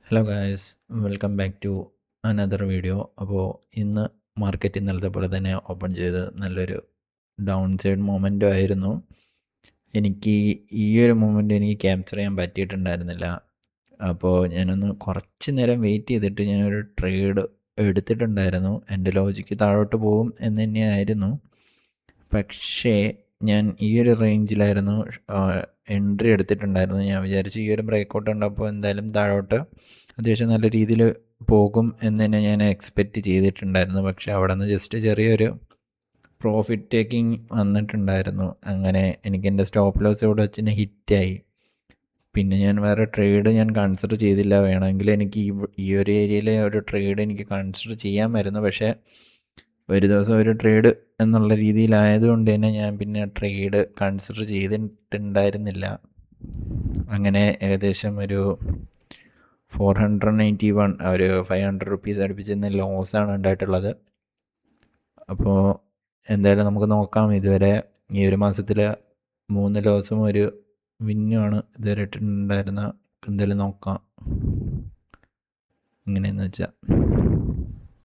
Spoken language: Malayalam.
Hello guys, welcome back to another video. അപ്പോൾ ഇന്ന് മാർക്കറ്റ് ഇന്നലത്തെ പോലെ തന്നെ ഓപ്പൺ ചെയ്ത് നല്ലൊരു ഡൗൺ സൈഡ് മൊമെൻ്റ് ആയിരുന്നു. എനിക്ക് ഈ ഒരു മൊമെൻ്റ് എനിക്ക് ക്യാപ്ചർ ചെയ്യാൻ പറ്റിയിട്ടുണ്ടായിരുന്നില്ല. അപ്പോൾ ഞാനൊന്ന് കുറച്ച് നേരം വെയിറ്റ് ചെയ്തിട്ട് ഞാനൊരു ട്രേഡ് എടുത്തിട്ടുണ്ടായിരുന്നു. എൻ്റെ ലോജിക്ക് താഴോട്ട് പോകും എന്ന് തന്നെയായിരുന്നു. പക്ഷേ ഞാൻ ഈ ഒരു റേഞ്ചിലായിരുന്നു എൻട്രി എടുത്തിട്ടുണ്ടായിരുന്നു. ഞാൻ വിചാരിച്ചു ഈ ഒരു ബ്രേക്കൗട്ട് ഉണ്ടപ്പോൾ എന്തായാലും താഴോട്ട് അത്യാവശ്യം നല്ല രീതിയിൽ പോകും എന്ന് തന്നെ ഞാൻ എക്സ്പെക്റ്റ് ചെയ്തിട്ടുണ്ടായിരുന്നു. പക്ഷേ അവിടെ നിന്ന് ജസ്റ്റ് ചെറിയൊരു പ്രോഫിറ്റ് ടേക്കിംഗ് വന്നിട്ടുണ്ടായിരുന്നു. അങ്ങനെ എനിക്ക് എൻ്റെ സ്റ്റോപ്പ് ലോസ് ഇവിടെ വെച്ച് തന്നെ ഹിറ്റായി. പിന്നെ ഞാൻ വേറെ ട്രേഡ് ഞാൻ കൺസിഡർ ചെയ്തില്ല. വേണമെങ്കിൽ എനിക്ക് ഈ ഒരു ഏരിയയിലെ ഒരു ട്രേഡ് എനിക്ക് കൺസിഡർ ചെയ്യാമായിരുന്നു. പക്ഷേ ഒരു ദിവസം ഒരു ട്രേഡ് എന്നുള്ള രീതിയിലായതുകൊണ്ട് തന്നെ ഞാൻ പിന്നെ ട്രേഡ് കൺസിഡർ ചെയ്തിട്ടുണ്ടായിരുന്നില്ല. അങ്ങനെ ഏകദേശം ഒരു 491 ഒരു 500 റുപ്പീസ് അടുപ്പിച്ച് ലോസാണ് ഉണ്ടായിട്ടുള്ളത്. അപ്പോൾ എന്തായാലും നമുക്ക് നോക്കാം. ഇതുവരെ ഈ ഒരു മാസത്തിൽ 3 ലോസും ഒരു വിന്നുമാണ് ഇതുവരെ ഇട്ടിട്ടുണ്ടായിരുന്ന. എന്തായാലും നോക്കാം എങ്ങനെയെന്ന് വെച്ചാൽ.